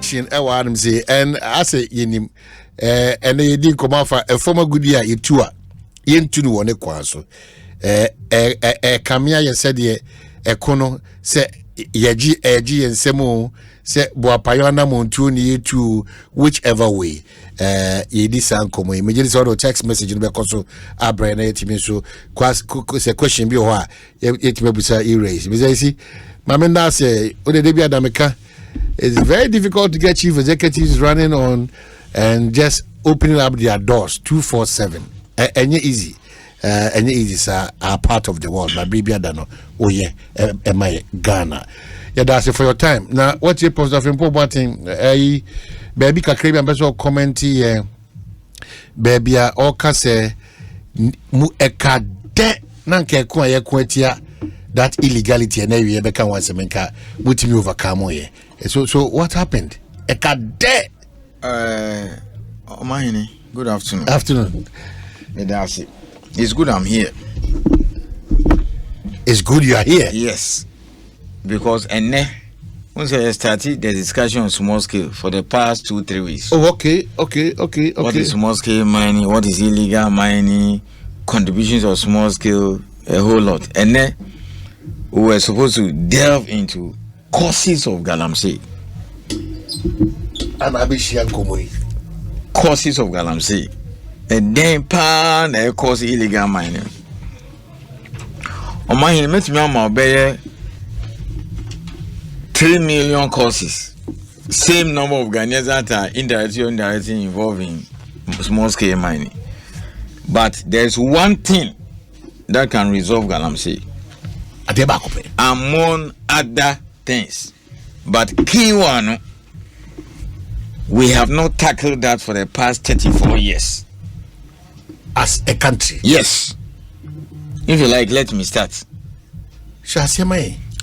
watching Ewan say, and I say in and they didn't come off a former good year, you two are into one equaso. Camia said, a cono say, Yaji, and Semo. Say Boapayana Montuni to whichever way. Ye this uncle, immediately sort of text message in the console. Abraham, so a question be why it may be erased. Because see, Mamenda say, Ode Debia Dameka, it's very difficult to get chief executives running on and just opening up their doors 247. And easy. And easy, sir, are part of the world. My baby Adano, oh yeah, my Ghana. Yeah, that's it for your time. Now, what's your post of important thing? Baby, Kakrebi, and better comment here. Baby, all kase mu ekade nanke kwa ye kwetia that illegality and every beka once menka with me overcome ye. So what happened? Ekade. Omahini, good afternoon. Afternoon. It's good I'm here. It's good you are here. Yes. Because once I started the discussion on small scale for the past 2-3 weeks. Oh, okay. What is small scale mining? What is illegal mining? Contributions of small scale, a whole lot. And then we were supposed to delve into causes of galamsey. Causes of galamsey. And then cause illegal mining. On my met me on my 3 million causes. Same number of Ghanaians that are indirectly or indirectly involved in small scale mining. But there's one thing that can resolve galamsey. Among other things. But key one, we have not tackled that for the past 34 years. As a country? Yes. If you like, let me start.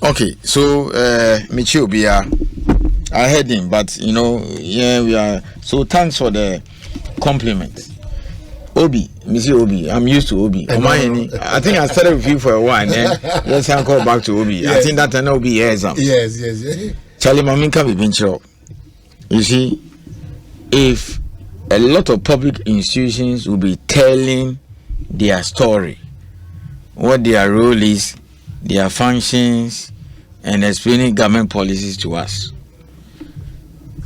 Okay, so Michi Obia, I heard him, but we are. So thanks for the compliment. Obi, Missy Obi, I'm used to Obi. I think I started with you for a while, then let's call back to Obi. Yes. I think that an Obi yes. Yes. Charlie Maminka be venture. You see, if a lot of public institutions will be telling their story, what their role is, their functions, and explaining government policies to us.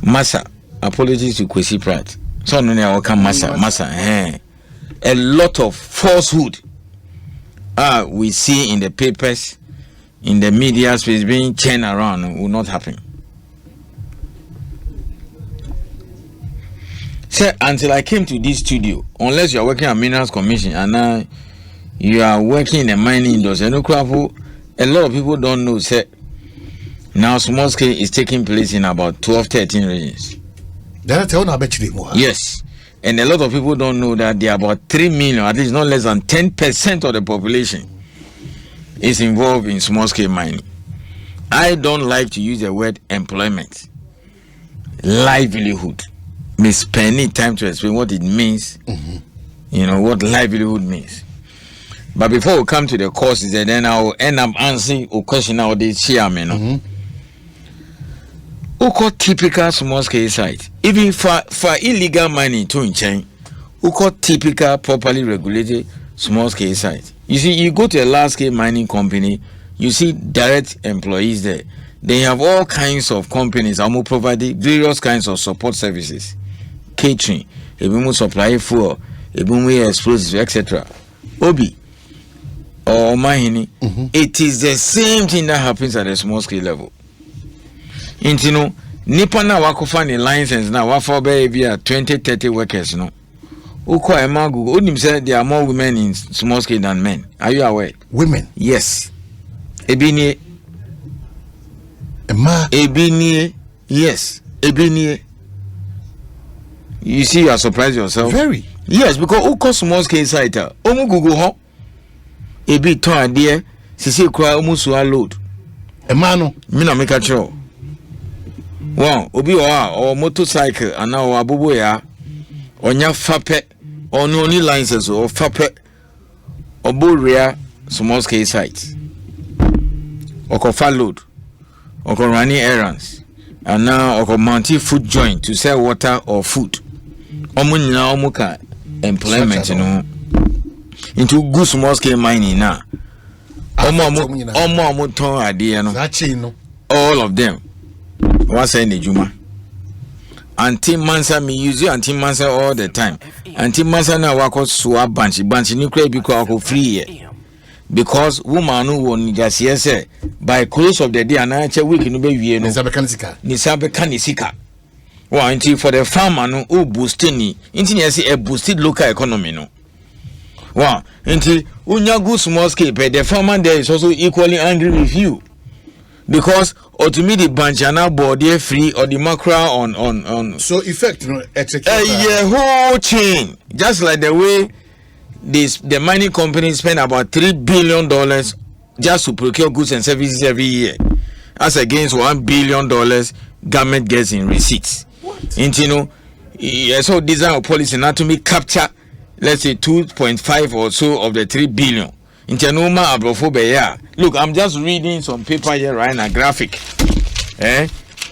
Massa, apologies to Kwesi Pratt. So no I welcome Massa. A lot of falsehood we see in the papers, in the media space being churned around will not happen. So until I came to this studio, unless you are working at Minerals Commission and now you are working in the mining industry, a lot of people don't know. Say, now small scale is taking place in about 12-13 regions. Yes. And a lot of people don't know that there are about 3 million, at least not less than 10% of the population is involved in small scale mining. I don't like to use the word employment. Livelihood. Me spending time to explain what it means. What livelihood means. But before we come to the causes, then I will end up answering a question now. This chairman. Who call typical small scale site? Even for illegal mining to in chain, who call typical properly regulated small scale site? You see, you go to a large scale mining company, you see direct employees there. They have all kinds of companies that will provide various kinds of support services, catering, supply fuel, explosives, etc. Obi or Mahini, it is the same thing that happens at a small scale level. Intino nipa na wakofa ni license na wafa be 20-30 workers no. Uko emagu onim say there are more women in small scale than men. Are you aware? Women? Yes. Ebinie. Yes. Ebinie. You see, you are surprised yourself. Very. Yes, because uko small scale site. Omu Google ho. Ebi to adie sisi kura omu so load. Emano. Me na make a show. Wow, obi or motorcycle and now abubu ya onya fape or no only licenses or fape or buria small scale sites or cofa load or running errands and now or mountain food joint to sell water or food. Omuka employment, you know, into good small scale mining now. All of them. What's in the Juma? Auntie Mansa me use you Auntie Mansa all the time. Auntie Mansa na wako swap bunch nuclear because free. Because woman who won just yes by close of the day and I week in the year Nisabe Kanisika. Well, until for the farmer who boosting a boosted local economy no. Wow, until unya good small scale, but the farmer there is also equally angry with you. Because or to me the banjana board they free or the macro on so effect whole chain, just like the way the mining companies spend about $3 billion just to procure goods and services every year, as against $1 billion government gets in receipts. So design of policy not to me capture, let's say 2.5 or so of the 3 billion. Look, I'm just reading some paper here right now, graphic.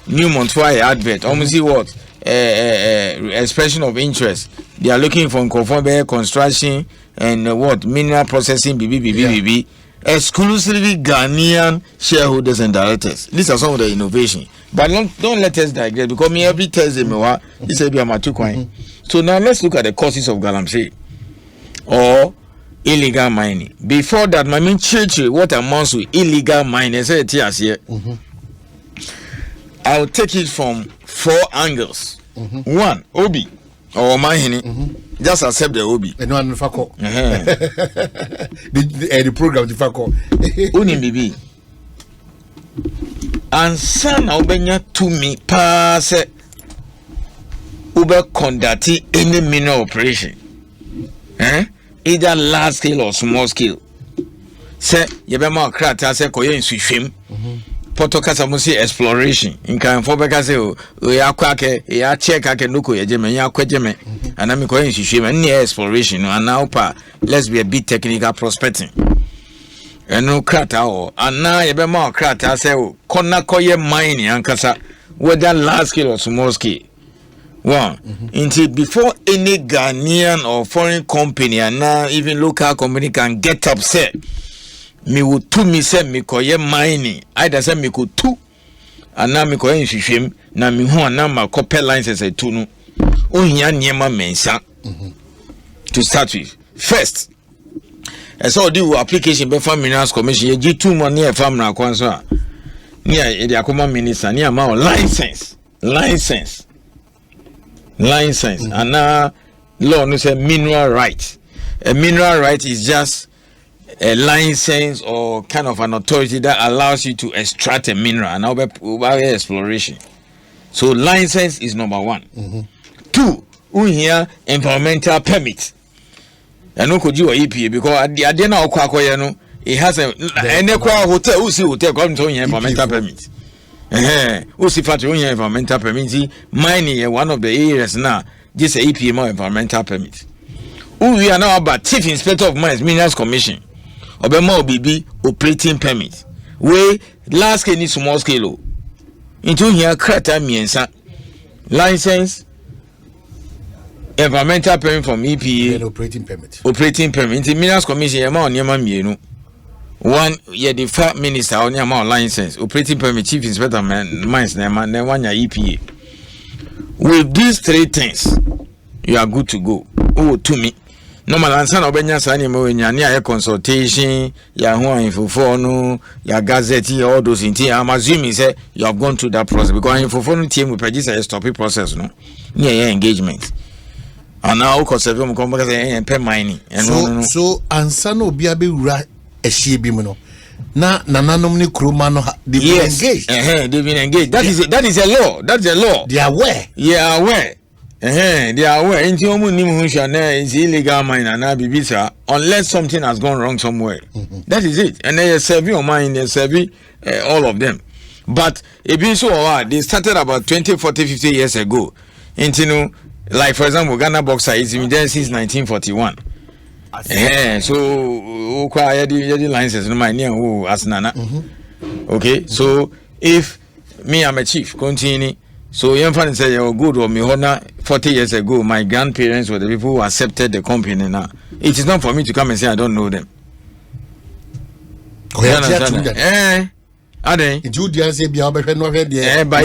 New Montoya advert. Almost see what expression of interest. They are looking for conformable construction and what mineral processing. BB. Exclusively Ghanaian shareholders and directors. These are some of the innovation. But don't let us digress because me every Thursday this will be a matu coin. So now let's look at the causes of galamsey or illegal mining. Before that, my main church, what amounts to illegal mining? I'll take it from 4 angles. One, Obi or mining. Just accept the Obi. The program the Fako. Uni bibi. And son obenya to me pass Uber conducting any mineral operation. Either large scale or small scale. Say yebema krata say koye nsuhwem. Potokasa mo say exploration. Inka mfobeka say o ya kwake ya check ake nuko yejeme ya kwejeme. Anami koye nsuhwem any exploration and now pa let's be a bit technical prospecting. Eno krata o ana yebema krata say o kona koye mining ankasa whether large scale or small scale. One, until before any Ghanaian or foreign company and now even local company can get upset, me would to me say me koye mining. Either say me could two, and now me koye nshishim na me ho na ma copper lines as a tunu. Onya nyema mensa to start with. First, as all the application be farm minerals commission ye G2 money e farm na kwanso near the akoma minister near ma license. And now law no say mineral right. A mineral right is just a license or kind of an authority that allows you to extract a mineral and now exploration. So license is number 1. 2, we hear environmental permit. And no could you EPA because at the adena okwakoye no it has a hotel who see hotel come to environmental permit. Environmental permit. Mining one of the areas now, just a EPM environmental permit. We are now about Chief Inspector of Mines Minerals Commission. Obama OBB operating permit. We large scale small scale. Into here crata miensa license environmental permit from EPA. Operating permit. Minerals Commission yama onyama mienu. One ye the fact minister on your license, operating permit, chief inspector mines, then one your EPA. With these 3 things, you are good to go. Oh, to me. Normal answer obenya sani mo nyania consultation, ya ho info ya gazette, all those things. I'm assuming say you have gone through that process because info team will produce a stopping process, no? Near engagement. And now conserve them mining. So answer no biabe right. Na nananom ni kroma no they've been engaged. They've been engaged. That is a law. That's a law. They are aware. They are aware. They are aware. Inti omu ni muhusha is illegal mine na bibisa unless something has gone wrong somewhere. That is it. And they serve your mind, they serve all of them. But it being so they started about 20, 40, 50 years ago. Inti like for example Ghana boxer is been there since 1941. So require the license no my near as nana. Okay, so if me, I'm a chief, continue. So young fan say you're good or me 40 years ago, my grandparents were the people who accepted the company now. It is not for me to come and say I don't know them. Are they? But it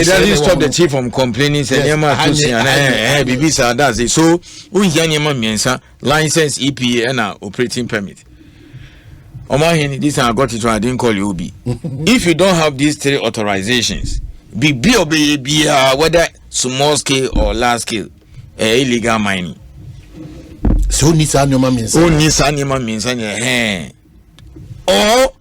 doesn't stop the chief from complaining. Say that's it. So we license, EPA and operating permit. This I got it. I didn't call you Obi. If you don't have these 3 authorizations, be whether small scale or large scale, illegal mining. So Nissan means or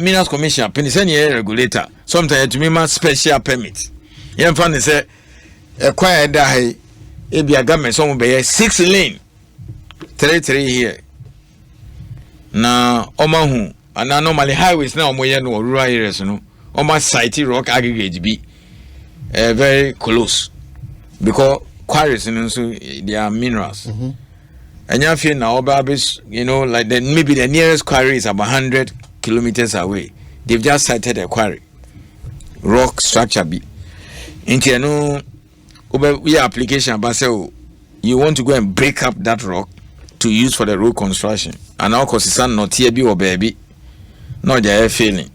Minerals Commission, penny regulator. Sometimes to me, special permit. Young fan say, acquire that it be a government, some be 6 lane, 3 here. Now, Omahu, and now normally highways now, more no rural areas, no. Almost site rock aggregate be very close because quarries and so they are minerals. And you feel now, you know, like then maybe the nearest quarry is about 100 kilometers away. They've just sighted a quarry, rock structure be. Into you know, we application about say you want to go and break up that rock to use for the road construction, and now cause it's not here be or baby, not the feeling.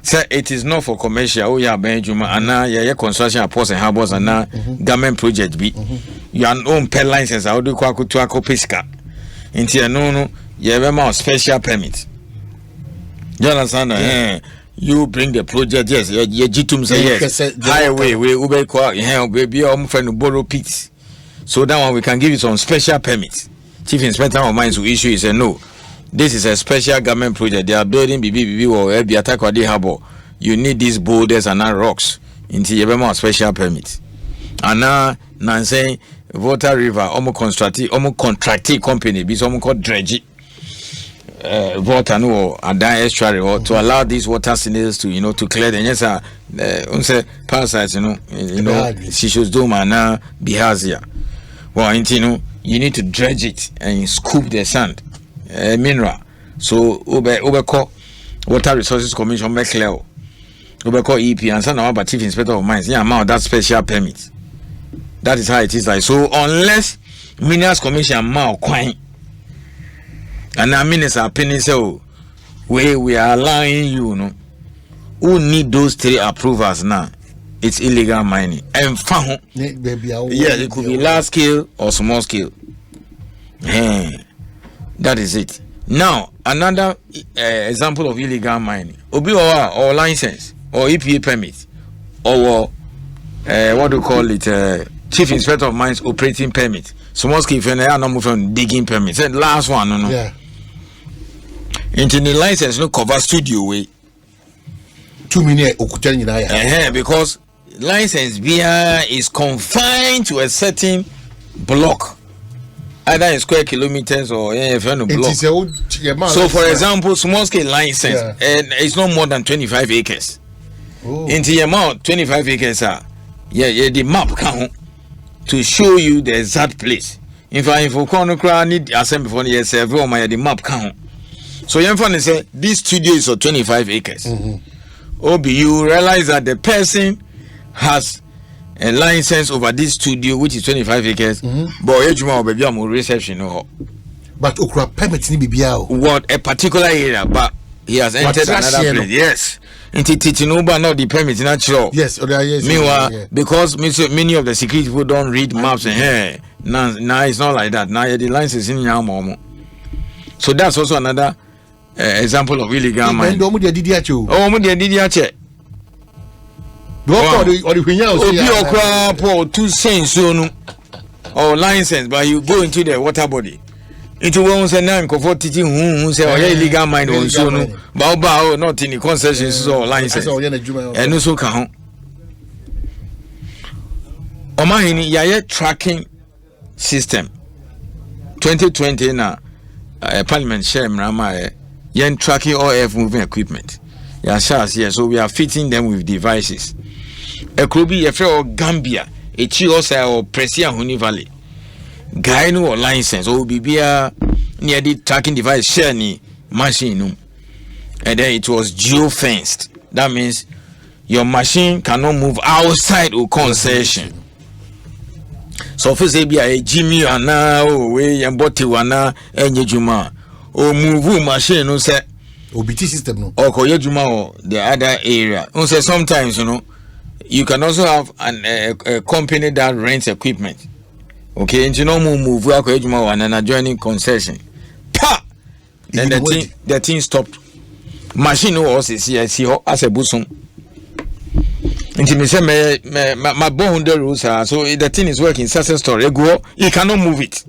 Say it is not for commercial. Oh yeah, Benjamin, and now yeah, construction ports and harbors and now government project be. You are own per license. How do you call to a pesca? Into no, you have a special permit. You understand? You bring the project. Yes, your Jitum say yes. Highway, we ube kwa baby friend borrow pits. So that one we can give you some special permits. Chief Inspector of Mines will issue. He said no. This is a special government project. They are building BBB or LB attack or the harbor. You need these boulders and not rocks into your special permit. And now, saying Water River, almost contracting company, be some called dredge. Water no and estuary or to allow these water snails to to clear the yes unse parasites she should do man behavior. Well, you need to dredge it and scoop the sand. Mineral. So Ubeko Water Resources Commission make clear. Ubeko EP and son of Chief Inspector of Mines. Yeah, amount that special permit. That is how it is like. So unless Minerals Commission ma quine and our minister opinion say we are allowing you who need those 3 approvals now. It's illegal mining. And found it could be large scale or small scale. That is it. Now, another example of illegal mining. Obi or license or EPA permit or what do you call it? Chief Inspector of Mines operating permit. Small scale from digging permit. The last one, no. Yeah. Into the license no cover studio way. 2 minutes because license beer is confined to a certain block. Either in square kilometers or block. So, for example, small scale license, and it's not more than 25 acres. Into the amount 25 acres are the map count to show you the exact place. If I need ASEMPA before the map count. So young fan say this studio is for 25 acres. Obi, you realize that the person has a license over this studio which is 25 acres. But ejuma baby am reception but okra permit ni bibia what a particular area, but he has entered another place. Yes. Into Titinuba not the permit natural. Yes, yes. Meanwhile, because many of the security people don't read maps and here. Now it's not like that. Now the license in Yamomo. So that's also another example of illegal mining. Oh, or license, but you go into the water body. Into one say now comfort teaching who say illegal mining on so no, but not in the concessions or license. And also can Omahini Yaya tracking system 2020 na parliament share mrama yen tracking all earth moving equipment. So we are fitting them with devices. Ekrobi yefe or Gambia, echi osa or Presia Huni Valley. Guy no license or bibia near the tracking device share ni machine. And then it was geo fenced. That means your machine cannot move outside of concession. So for say be a Jimmy ana o we yamboti wana enye juma o move machine no say OBT system no or koye juma or the other area. No say sometimes you can also have a company that rents equipment. Okay, and you know move we koye juma wana joining concession. Pa! Then the thing stopped. Machine no also see as a busum. Until me say my bone the rules are so the thing is working success story go you cannot move it.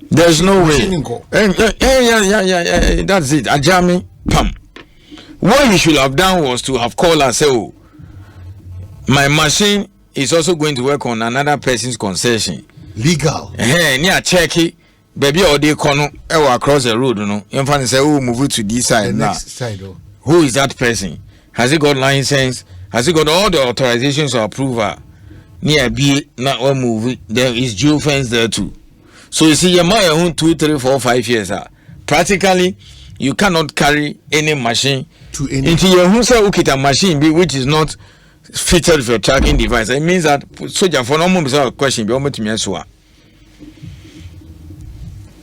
There's no way. Yeah, that's it. Ajami pam. What you should have done was to have called and say, oh, my machine is also going to work on another person's concession. Legal. Near check it. Baby or they come across the road, In fact, say, oh, move it to this side now. Side, oh. Who is that person? Has he got license? Has he got all the authorizations or approval? Near B, not one movie. There is due fence there too. So you see, your man 2, 3, 4, 5 years. Practically, you cannot carry any machine to any into your home ukita machine which is not fitted for tracking device. It means that soldier for no more question be almost me as well.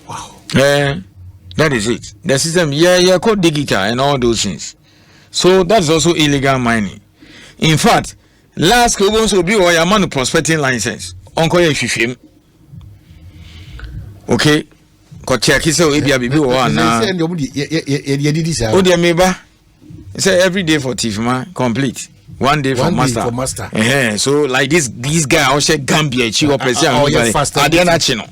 Wow. That is it. The system, called digital and all those things. So that's also illegal mining. In fact, last also be or your man prospecting license. Uncle Shishim. Okay. Kotiakiso Ebia Bibi or na. Oh dear meba. Say every day for Tifma complete. One day for master. So like this guy also Gambia Chico President. Adiana Chino.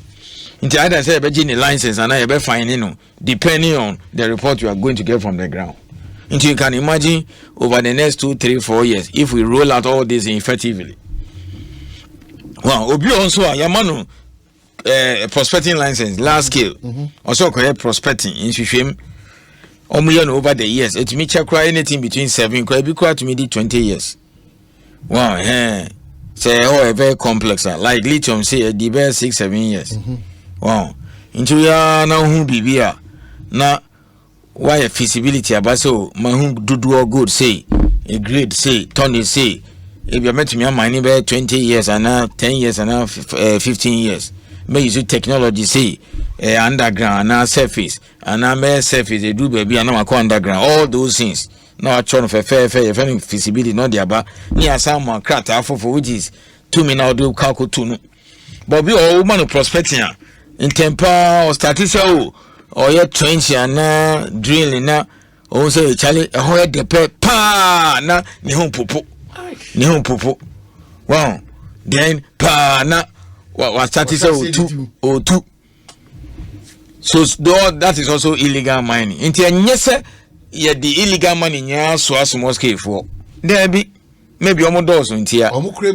Into either say a license and I be fine, depending on the report you are going to get from the ground. Until you can imagine over the next 2, 3, 4 years if we roll out all this effectively. Well, Obi also a Yamano prospecting license large scale. Also correct prospecting in Shishim over the years. It me check anything between 7 could be quite to me 20 years. Wow, say a very complex like lithium say the best 6, 7 years. Wow. Into ya now who be na why a feasibility about so mahum do all good say a grade say Tony say if you met me on my neighbor 20 years and now 10 years and now 15 years may use technology say underground now surface and now mere surface they do baby and now underground all those things now I try of a fair feasibility not the about near some crack for which is 2 minutes now do calculate to but we all man prospecting in temper or statistic or your trench and drilling na also Charlie a whole de pa na ni hon popo wow then pa na what statistic 2 so that is also illegal mining into nyese ye the illegal mining nya so small scale for there be maybe omo doors into here omo kura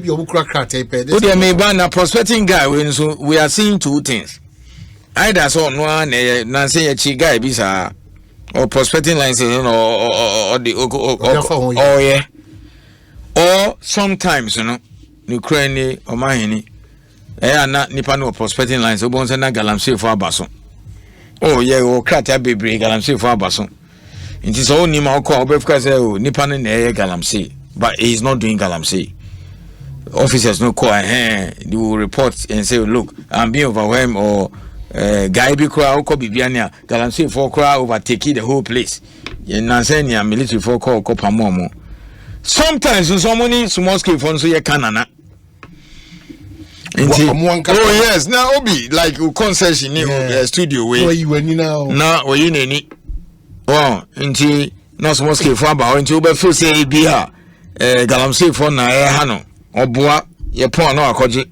pe o dey me ba na prospecting guy we are seeing two things. Either so no na say a guy bisa or prospecting license or the oh yeah or sometimes Ukraine or mahini na nipa no prospecting license obon say na galamsey for abaso oh yeah o krata bebre galamsey for abaso it is all nima ko obefka say oh nipa no na galamsey but he is not doing galamsey. Officers no call they will report and say look I'm being overwhelmed or guy be crowd ko bibiania galamsey for crowd overtake the whole place ye nansenya military for call ko pamomo sometimes someone small scale for so ye kanana oh yes now obi like concession studio way where you any now where you neni oh nti na small scale for about nti obi feel say bia galamsey for na hano oboa ye pon na akoje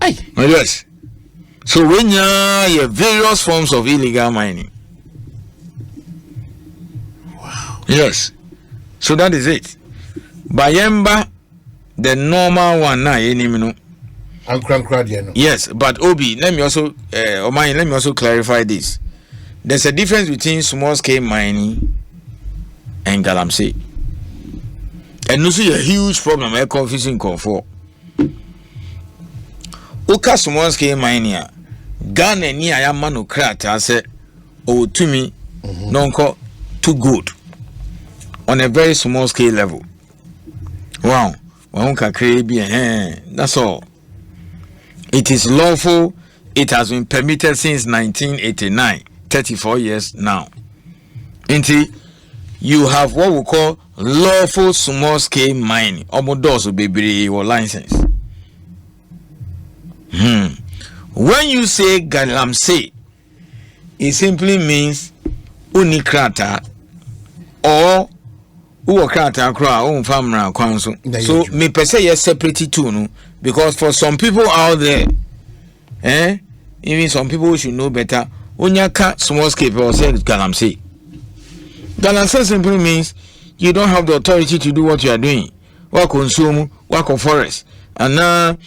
ai yes. So when you have various forms of illegal mining. Wow. Yes. So that is it. Bayemba, the normal one now, yes, but Obi, let me also clarify this. There's a difference between small scale mining and galamsey. And this is a huge problem. I'm confusing for. Oka small scale mining Ghana ni ayama no krata say o to me nonko too good on a very small scale level. Wow. That's all. It is lawful. It has been permitted since 1989, 34 years now. You have what we call lawful small scale mining. Omodos be or license. When you say galamsey, it simply means unikrata or uokrata kra famra council. So me per se yes separate too, no? Because for some people out there, even some people should know better. Unyaka small scale or say galamsey. Galamsey simply means you don't have the authority to do what you are doing. Work consume, work on forest, and now.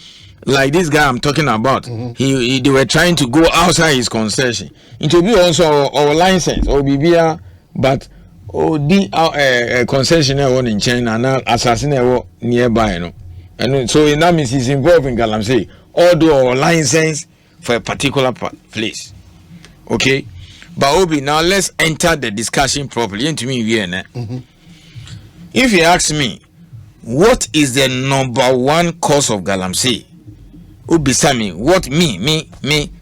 Like this guy I'm talking about, they were trying to go outside his concession. It will be also our license or BBR, but the concessionaire one in China and assassinate nearby, you know. And so in that means he's involved in Galamsey, although our license for a particular place. Okay, but Obi, now let's enter the discussion properly. Into me, if you ask me, what is the number one cause of Galamsey? Ubisami, what me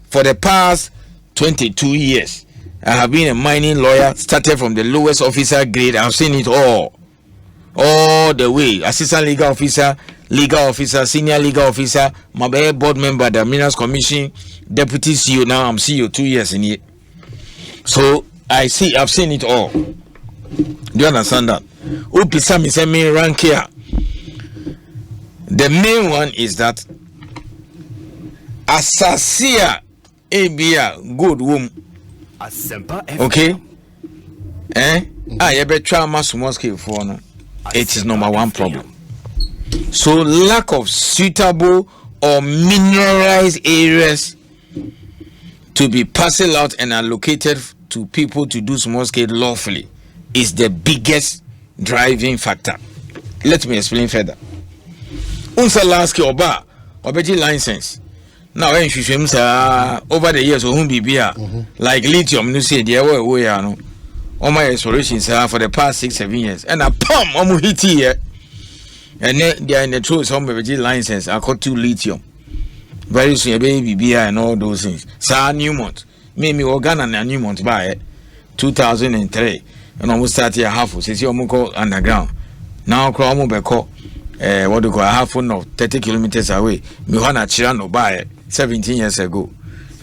for the past 22 years I have been a mining lawyer, started from the lowest officer grade. I've seen it all the way. Assistant legal officer, senior legal officer, my board member, the Minerals Commission, deputy CEO. Now I'm CEO 2 years in it. So I've seen it all. Do you understand that? Ubisami send me rank here. The main one is that Asasia Abia good womb. ASEMPA FM. Okay? You better mass small scale for no. It is number one problem. So lack of suitable or mineralized areas to be parceled out and allocated to people to do small scale lawfully is the biggest driving factor. Let me explain further. Unsa last scale obeji license. Now, when you over the years, like lithium, you see, they are no. All my explorations for the past 6-7 years, and I pump hit here, and then they are in the truth. Some of the license I got 2 lithium. Very soon, baby, and all those things. Sa Newmont, me organ and Newmont by 2003, and almost started a half. Since you underground now, Cromo Beko. What do you call a half of 30 kilometers away? Me wanna Chirano buy 17 years ago.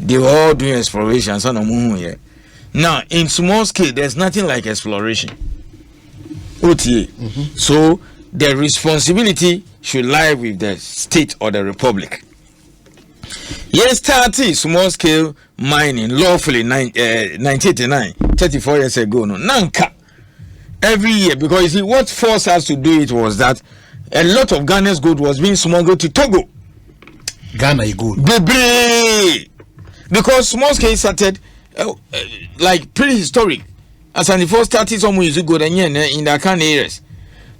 They were all doing exploration. So now in small scale, there's nothing like exploration. OTA. So the responsibility should lie with the state or the republic. Yes, 30 small scale mining lawfully 1989, 34 years ago. No, Nanka every year, because you see what forced us to do it was that a lot of Ghana's gold was being smuggled to Togo. Ghana is good. Because small scale started like prehistoric. As an first started some years ago in the Accra areas.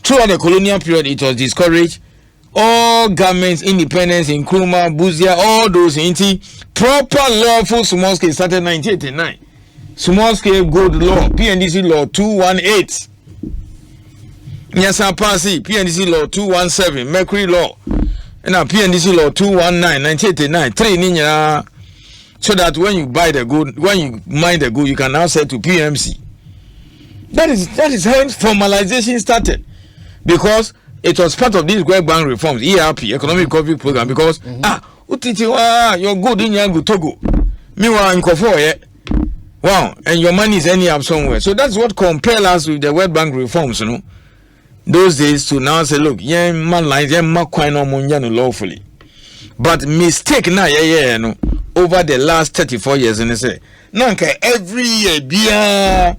Throughout the colonial period, it was discouraged. All governments, independence, Nkrumah, Buzia, all those proper lawful small scale started in 1989. Small scale gold law, PNDC law 218. Nyasa Pasi, PNDC law 217, Mercury law, and a PNDC law 219, 1989, 3 ninya. So that when you buy the gold, when you mine the gold, you can now sell to PMC. That is how formalization started, because it was part of these Great Bank reforms, ERP, Economic Recovery Program. Because your gold in your Togo, meanwhile in Kofor, wow, and your money is ending up somewhere. So that's what compelled us with the World Bank reforms, you know. Those days to now say, look, man lines, lawfully. But mistake now, no, over the last 34 years, and they say, Nanka, every year, this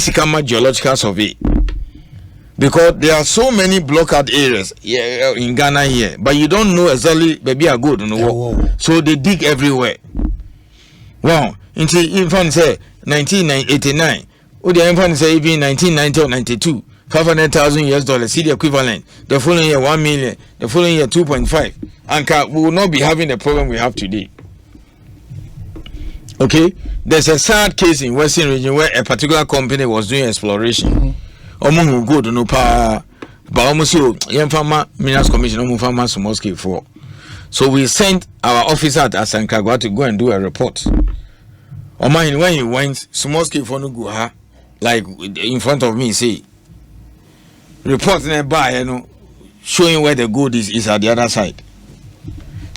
is a geological survey. Because there are so many blockout areas in Ghana here, but you don't know exactly, baby are good, so they dig everywhere. Wow, until infant say 1989, or the infant say even 1990 or 92. $500,000 see the equivalent. The following year 1 million, the following year 2.5. And we will not be having the problem we have today. Okay, there's a sad case in Western region where a particular company was doing exploration. omo good no pa but almost you farmer minerals commission omo farmer small scale for. So we sent our officer at ASEMPA to go and do a report. Omo when he went small scale for no go ha like in front of me say report nearby, you know, showing where the gold is at the other side.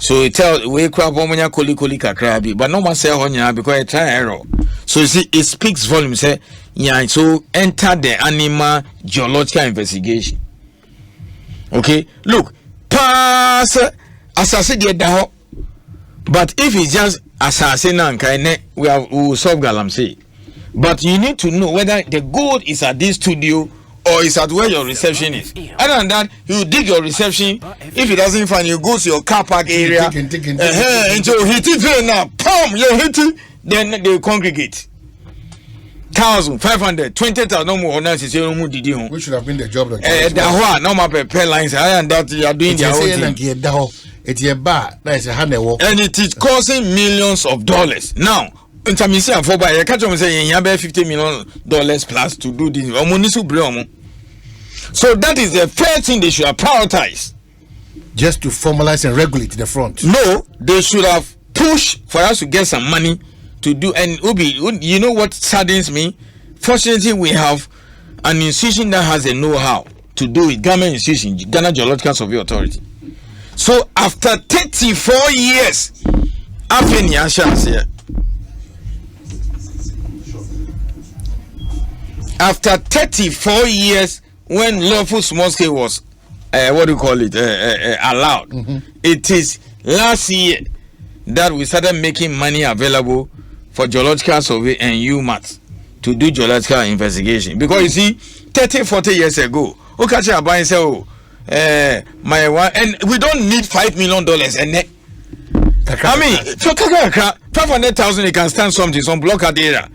So it tell we crab omonya koli kakrabi, but no one say honya because it try error. So you see, it speaks volume. Say, yeah. So enter the animal geological investigation. Okay, look, pass assassin the daho. But if it's just assassin we will solve galamsey. But you need to know whether the gold is at this studio or is at where your reception is. Other than that, you dig your reception. If it doesn't find you, go to your car park area. And so hit it now. Pum, you hit it. Then they congregate. 1,500, 20,000 no more. Which should have been the job. No more pay lines. And that you are doing their own thing. It's a bar. That's a hand walk. And it is costing millions of dollars. Now, in Tamisi and Foba, I catch them saying you have $50 million plus to do this. So that is the first thing they should have prioritized. Just to formalize and regulate the front. No, they should have pushed for us to get some money to do. And Ubi, you know what saddens me? Fortunately, we have an institution that has a know-how to do it. Government institution, Ghana Geological Survey Authority. So after 34 years, after 34 years, when lawful small scale was allowed, it is last year that we started making money available for geological survey and UMAT to do geological investigation. Because you see, 30-40 years ago, and say, my one, and we don't need $5 million and I mean, for 500,000 you can stand something, some blockade area.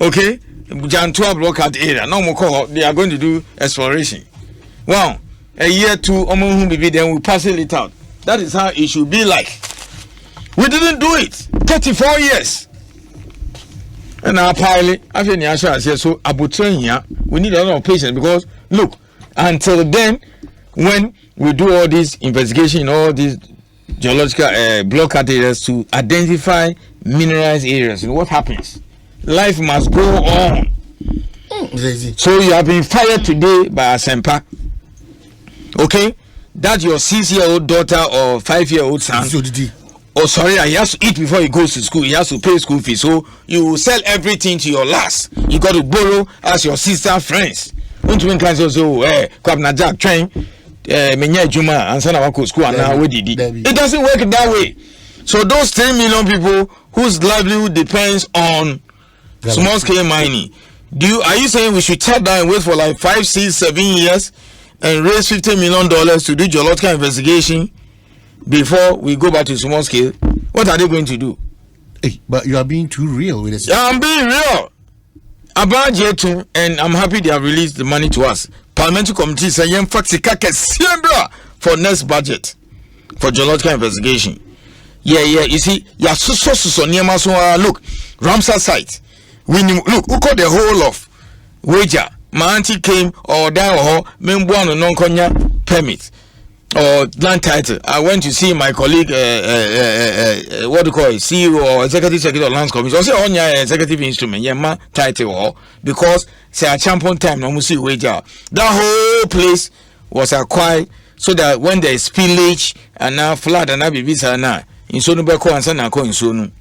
Okay? Jantua blockade area. No more they are going to do exploration. Wow. A year two, then we pass it out. That is how it should be like. We didn't do it. 34 years. And our pilot, after the said, so here, we need a lot of patience because look, until then, when we do all this investigation, all these geological blockade areas to identify mineralized areas, and what happens? Life must go on. So you have been fired today by ASEMPA. Okay? That your 6-year-old daughter or 5-year-old son. Oh, sorry, he has to eat before he goes to school. He has to pay school fees. So you sell everything to your last. You got to borrow as your sister friends. It doesn't work that way. So those 10 million people whose livelihood depends on small scale mining, are you saying we should tap down and wait for like 5, 6, 7 years and raise $50 million to do geological investigation before we go back to small scale? What are they going to do? Hey, but you are being too real with this. Yeah, I'm being real. About J2, and I'm happy they have released the money to us. Parliamentary committee saying for next budget for geological investigation. Yeah, you see, so look, Ramsar site. Look, who called the whole of wager? My auntie came or down or membuano non konya permit or land title. I went to see my colleague, what do you call it, CEO or executive secretary of lands commission. I say on your executive instrument, yeah, title or because say a champion time no see wager. That whole place was acquired so that when there is spillage and now flood and now be visa now in Sonu Beko and Sanako in Sonu.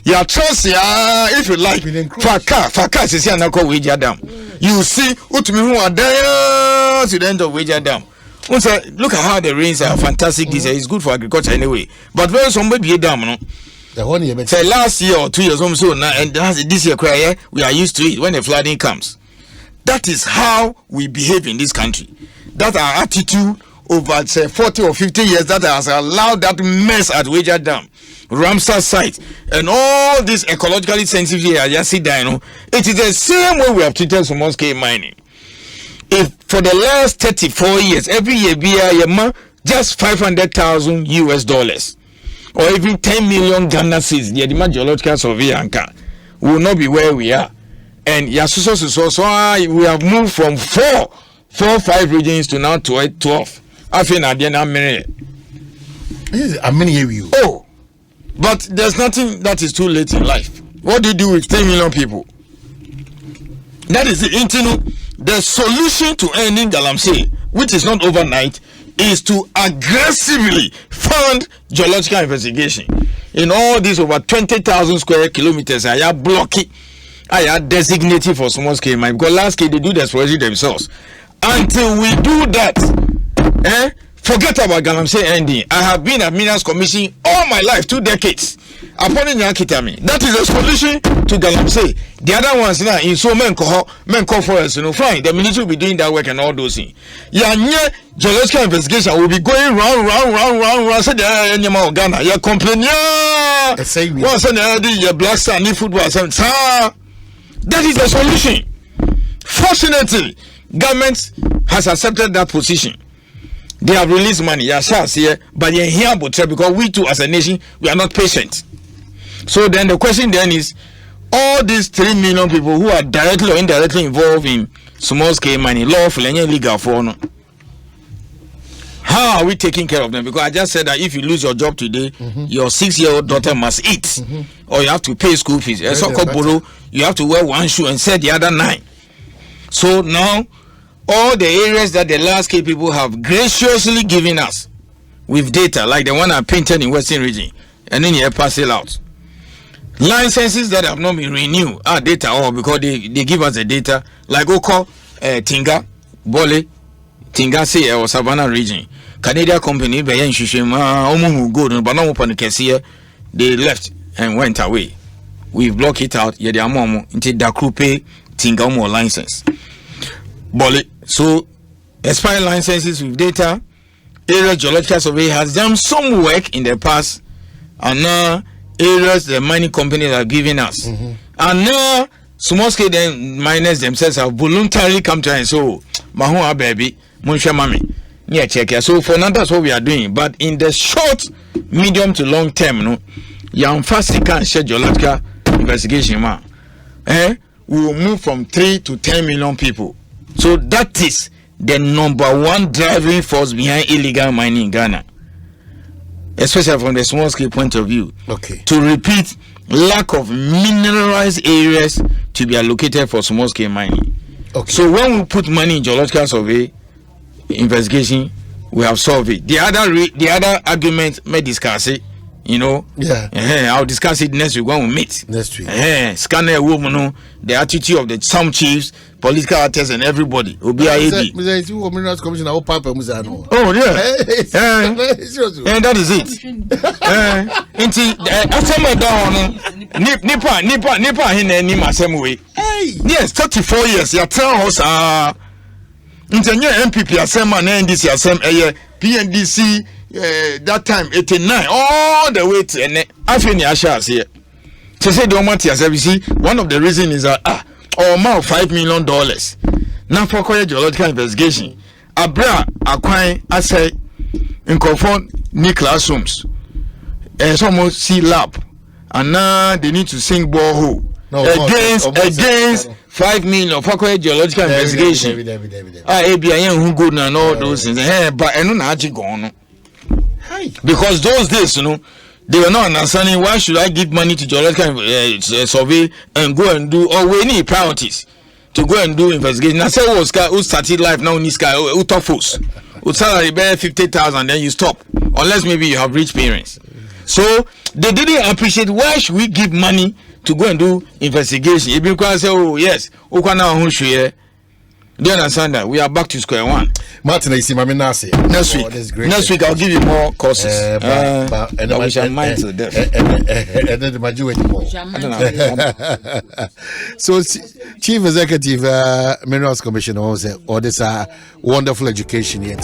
Yeah, trust if you like. Faka is here now called wager dam. You see, who are there to the end of wager dam. Look at how the rains are fantastic this year. It's good for agriculture anyway. But when somebody be a dam, no? Say last year or 2 years so now, and this year we are used to it when the flooding comes. That is how we behave in this country. That's our attitude over say 40 or 50 years that has allowed that mess at Wager Dam, Ramsar site, and all this ecologically sensitive area. Just sit down, you know. It is the same way we have treated small scale mining. If for the last 34 years, every year just $500,000 or even 10 million Ghana cedis, the demand geological survey anchor will not be where we are. And we have moved from 5 regions to now 12. I feel now they're not many. Oh, but there's nothing that is too late in life. What do you do with 10 million people? That is the solution to ending Galamsey, which is not overnight, is to aggressively fund geological investigation. In all these over 20,000 square kilometers, I are blocking, I are designated for small scale mine, because last year they do the exploration themselves. Until we do that, forget about Galamsey ending. I have been at Minerals Commission all my life, 2 decades. That is a solution to Galamsey. The other ones now in so men call for us, fine. The ministry will be doing that work and all those things. Geological investigation will be going round. So the animal of Ghana, you're complaining. Once the black star, football, that is the solution. Fortunately, government has accepted that position. They have released money, but they're here because we too, as a nation, we are not patient. So then the question then is, all these 3 million people who are directly or indirectly involved in small scale mining, lawful and illegal for no, how are we taking care of them? Because I just said that if you lose your job today, your 6-year-old daughter must eat, or you have to pay school fees. You have to wear one shoe and sell the other 9. So now, all the areas that the last K people have graciously given us with data, like the one I painted in Western region, and then you pass it out. Licenses that have not been renewed are data, or because they give us the data, like Oko, Tinga, Bole, Tinga, say, or Savannah region. Canadian company, they left and went away. We've blocked it out, yeah, they are more until the crew pay Tinga more license. Bole. So, expired licenses with data, area geological survey has done some work in the past, and now areas the mining companies are giving us. And now small scale miners themselves have voluntarily come to us and say, oh, Mahua baby, Munsha Mami, yeah, check here. So for now, that's what we are doing. But in the short, medium to long term, no, you fast can share geological investigation, man. We will move from 3 to 10 million people. So that is the number 1 driving force behind illegal mining in Ghana, especially from the small scale point of view. Okay. To repeat, lack of mineralized areas to be allocated for small scale mining. Okay. So when we put money in geological survey investigation, we have solved it. The other argument may discuss it. I'll discuss it next week when we meet. Next week. Scanner woman, the attitude of some chiefs, political actors, and everybody. Oh, yeah. And that is it. Yes, 34 years. You tell us, MPP ASEMPA and NDC ASEMPA, PNDC. That time 89 all the way to Afeni Ashas here. To say the Omati, you see, one of the reasons is that amount $5 million. Now for geological investigation, Abra acquire assay in conform new classrooms. Some see lab, and now they need to sing borehole against 5 million for geological investigation. ABI who good and all those things. But I know gone. Because those days, they were not understanding why should I give money to geological survey and go and do, or we need priorities to go and do investigation. I said, who started life now in this guy, who tough force, who salary bear 50,000, then you stop, unless maybe you have rich parents. So they didn't appreciate why should we give money to go and do investigation. If you can say, oh yes, do you understand that? We are back to square one. Martin, I see my Nasi. Next week I'll give you more courses. And we shall mind to death. And then the majority more. So, Chief Executive Minerals Commission, all this wonderful education here.